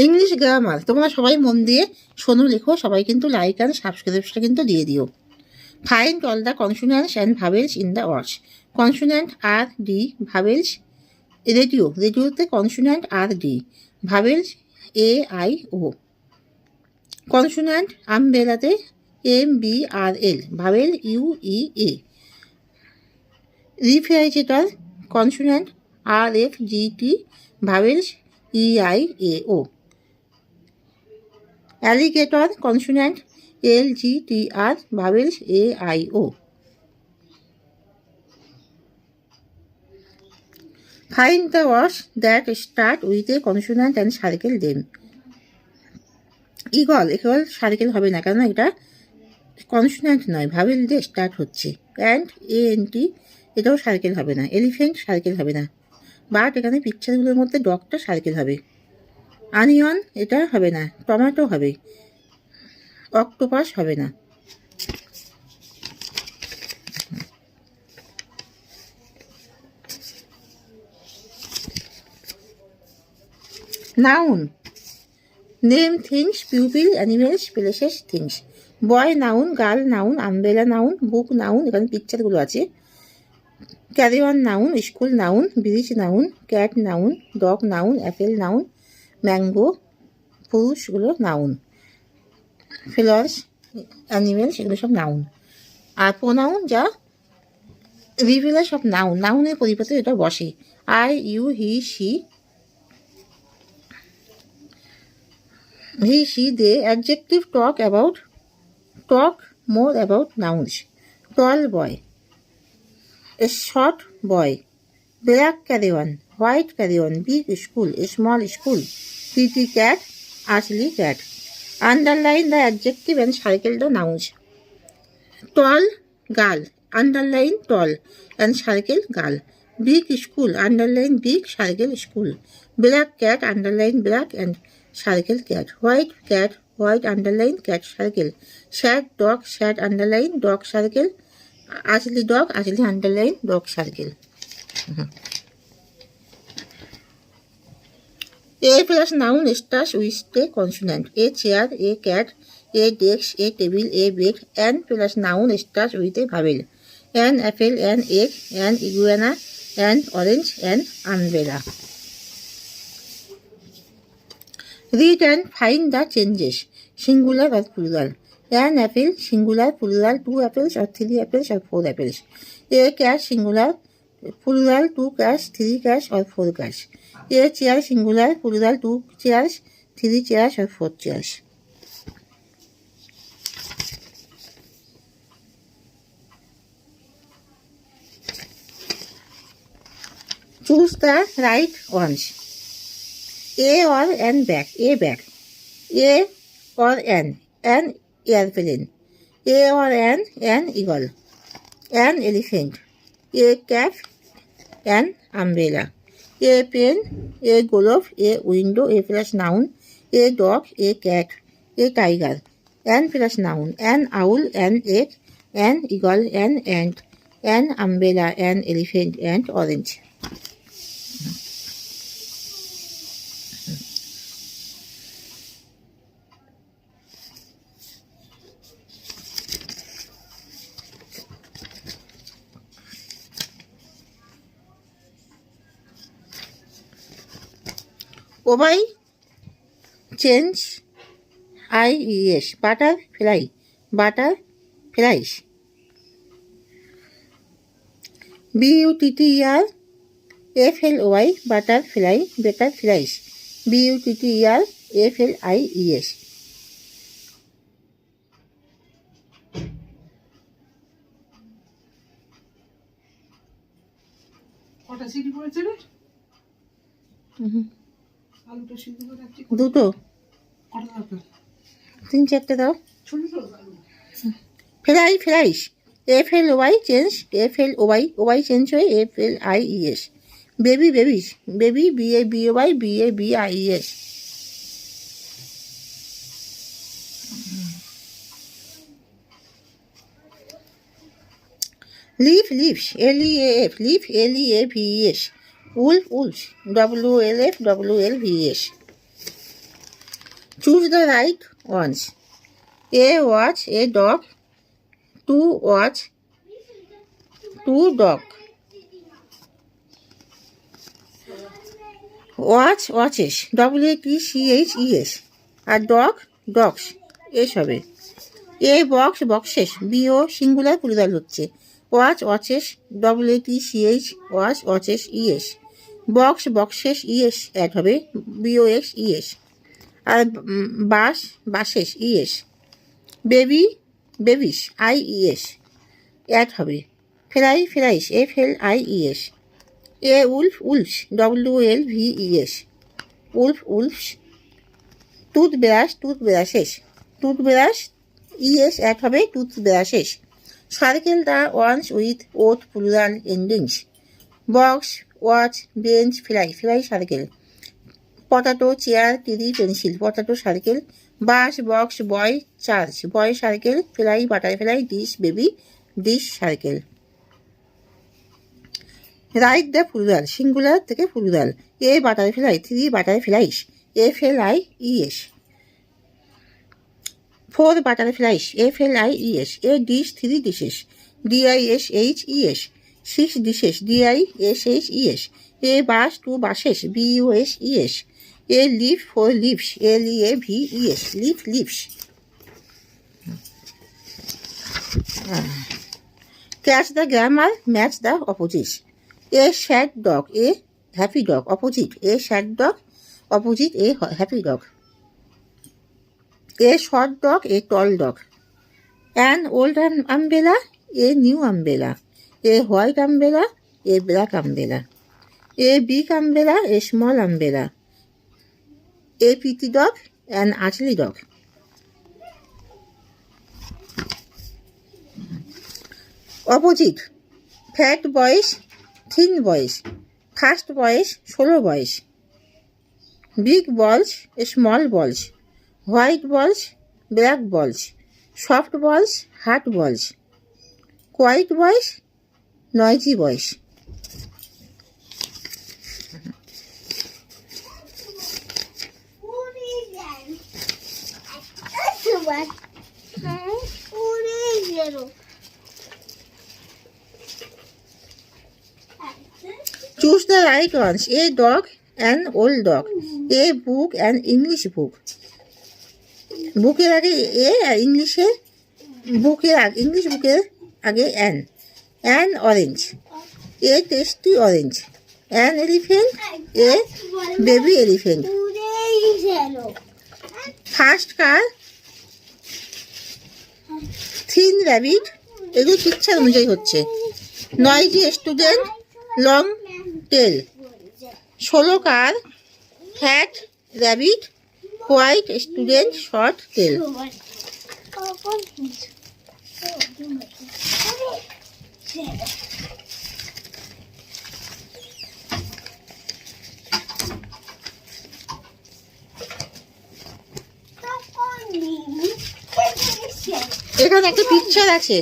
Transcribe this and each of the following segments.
English grammar তোমরা সবাই মন দিয়ে শোনো, লেখো, সবাই কিন্তু লাইক অ্যান্ড সাবস্ক্রাইবটা কিন্তু দিয়ে দিও। Find all the consonants and vowels in the words. Consonant R D, vowels radio, রেডিওতে consonant R D, vowels A I O. Consonant আমব্রেলাতে M B R L, vowel U E A. Refrigerator consonant R F G T, vowels E I A O. Alligator consonant L G T R, vowels A I O. Find the words that start with a consonant and circle them. Eagle, eagle circle হবে না, কেন এটা consonant নয়, ভাবেল দিয়ে start হচ্ছে। And A N T, এটাও circle হবে না। এলিফেন্ট সার্কেল হবে না, বাট এখানে পিকচারগুলোর মধ্যে ডগটা সার্কেল হবে। আনিয়ন এটা হবে না, টমেটো হবে, অক্টোপাস হবে না। Noun, name things, pupil, animals, places, things. Boy noun, girl noun, umbrella noun, book noun, এখানে পিকচারগুলো আছে। Caravan noun, school noun, bridge noun, cat noun, dog noun, apple noun, mango, পুরুষগুলো নাউন, ফ্লাওয়ার্স অ্যানিমেলস, এগুলো সব noun. আর pronoun যা রিভিলার সব noun, নাউনের পরিবর্তে এটা বসে। I, you, he, she, he, she, they. Adjective talk more about nouns. Tall boy, a short boy, black carry-on, white carry-on, big school, a small school, pretty cat, ugly cat. Underline the adjective and circle the nouns. Tall girl, underline tall and circle girl. Big school, underline big, circle school. Black cat, underline black and circle cat. White cat, white, underline cat, circle. Sad dog, sad, underline dog, circle. Ugly dog, ugly, underline dog, circle. A plus noun starts with a consonant. A chair, a cat, a desk, a table, a bed. N plus noun starts with a vowel. An apple, an egg, an iguana, an orange, an umbrella. Read and find the changes. Singular or plural. An apple, singular, plural, 2 apples or 3 apples or 4 apples. A cat, singular, plural, 2 cats, 3 cats or 4 cats. A chair, singular, plural, 2 chairs, 3 chairs or 4 chairs. Choose the right ones. A or an bag, a bag. A or an airplane. A or an eagle. An elephant. A cap, an umbrella. A pen, a glove, a window, a plus noun. A dog, a cat, a tiger. An plus noun. An owl, an egg, an eagle, an ant, an umbrella, an elephant, and orange. Obey, change, IES, butterfly, butterflies. BUTTER, FLY, butterfly, butterflies. BUTTER, FLIES. কটা city পড়েছে রে? আলুটা সিদ্ধ করে রাখছি। দুটো, কটা দরকার? 3-4টে দাও। ছোট ছোট আলু। Flies, FLY change, FLY change হয়ে FLIES. Babies, baby, BABY, BABIES. Leaf, leaves, LEAF, leaf, LEAVES. Wolf, wolves, WLF, WLVS. Choose the right ones. A watch, a dog. Two watch, two dog. Watch, watches. WATCHES. আর dog, dogs. S হবে। A box, boxes. বিও singular plural হচ্ছে। Watch, watches. WATCH, watch, watches, ES. Box, boxes, ES add হবে। BOX, ইএস। আর bus, buses, ES. Baby, babies, IES add হবে। Fly, flies, FLIES। A wolf, wolfs, WLVES। Wolf, wolfs. Toothbrush, toothbrushes. Toothbrush, ES add হবে। Toothbrushes. Circle the ones with other plural endings. Box, watch, bench, fly, fly circle. Potato, chair, TV, pencil, potato circle. Bus, box, boy, church, boy circle. Fly, butterfly, dish, baby, dish circle. Write the plural, singular থেকে plural. A butterfly, 3 butterflies, FLIES। 4 butterflies, FLIES। A dish, 3 dishes, DISHES। 6 dishes, DISHES। A bus, 2 buses, BUSES। A leaf, 4 leaves, LEAVES। Leaf, leaves. Catch the grammar, match the opposites. A sad dog, a happy dog, opposite. A sad dog, opposite a happy dog. A short dog, a tall dog. An old umbrella, a new umbrella. A white umbrella, a black umbrella. A big umbrella, a small umbrella. A pretty dog, an ugly dog. Opposite. Fat boys, thin boys. Fast boys, slow boys. Big balls, small balls. White balls, black balls. Soft balls, hard balls. Quiet boys, noisy boys. Choose the right ones. A dog, an old dog. A book, an English book. বুকের আগে এ আর ইংলিশে বুকের আগে English বুকের আগে an orange. A tasty orange. An elephant, a baby elephant. First car, thin rabbit. এগুলো picture অনুযায়ী হচ্ছে। Noisy student, long tail. 16 car, fat rabbit, white student, short tail. এখানে একটা পিকচার আছে।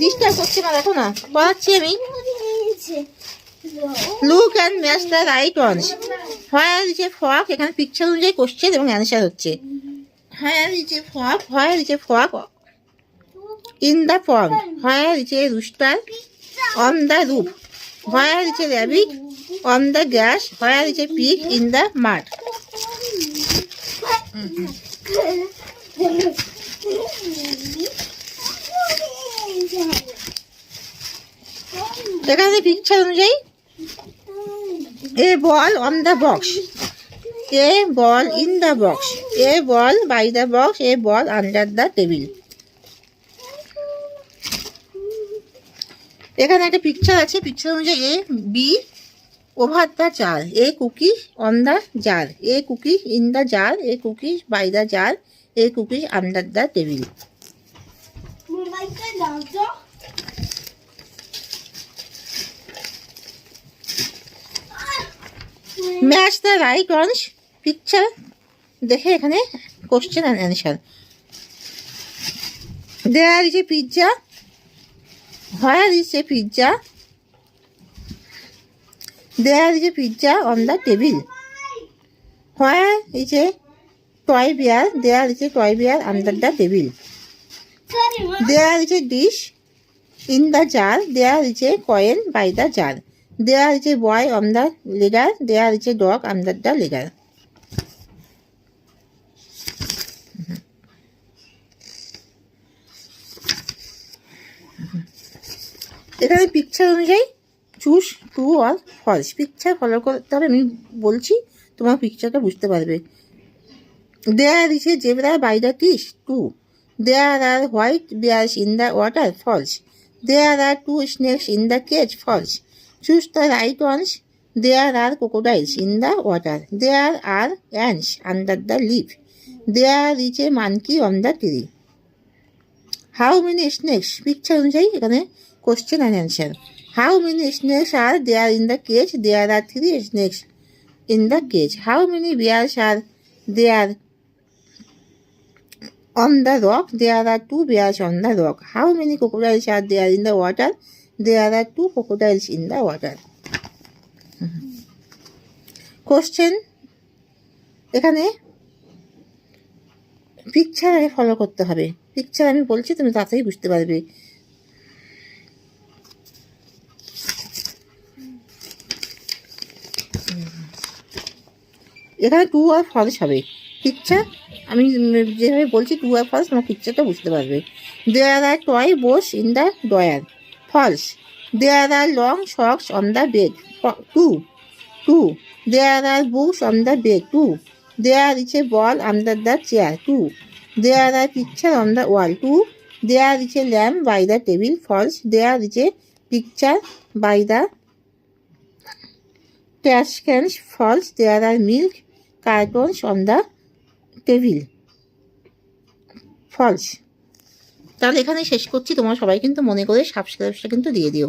ডিস্টার্ব করছে না, দেখো না, পড়াচ্ছি আমি। Look and match the right ones. Where is a frog, এখানে পিকচার অনুযায়ী কোশ্চেন এবং অ্যান্সার হচ্ছে। Where is a frog, where is a frog in the pond. Where is a rooster on the roof. Where is a rabbit on the grass. Where is a pig in the mud. এখানে picture অনুযায়ী a ball on the box, a ball in the box, a ball by the box, a ball under the table. এখানে একটা picture আছে। Picture অনুযায়ী a bee over the jar, a cookies on the jar, a cookies in the jar, a cookies by the jar, a cookies under the table. Match the right ones, picture দেখে এখানে question and answer. There is a pizza, where is a pizza, There is a pizza on the table. Where is a toy bear? There is a toy bear under the table. There is a dish in the jar. There is a coin by the jar. There is a boy on the ladder. There is a dog under the ladder. এখানে picture অনুযায়ী choose true or false. Picture follow করতে হবে, আমি বলছি তোমার পিকচারটা বুঝতে পারবে। There is a zebra by the trees, true. There are white bears in the water, false. There are two snakes in the cage, false. Choose the right ones. There are crocodiles in the water. There are ants under the leaf. There is a monkey on the tree. How many snakes? Picture অনুযায়ী এখানে question and answer. How many snakes are there in the cage? There are 3 snakes in the cage. How many bears are there on the rock? There are 2 bears on the rock. How many crocodiles are there in the water? There are 2 crocodiles in the water. Question, এখানে picture আগে follow করতে হবে। Picture আমি বলছি, তুমি তাড়াতাড়ি বুঝতে পারবে। এখানে টু আর ফলস হবে। পিকচার আমি যেভাবে বলছি টু আর ফলস, তোমার পিকচারটা বুঝতে পারবে। There are toy boats in the drawer, false. There are long socks on the bed, true. True. There are books on the bed, true. There is a ball under the chair, true. There are picture on the wall, true. There is a lamp by the table, false. There is a picture by the trash cans, false. There are milk cartons on the table, false. তাহলে এখানে শেষ করছি। তোমরা সবাই কিন্তু মনে করে সাবস্ক্রাইবটা কিন্তু দিয়ে দিও।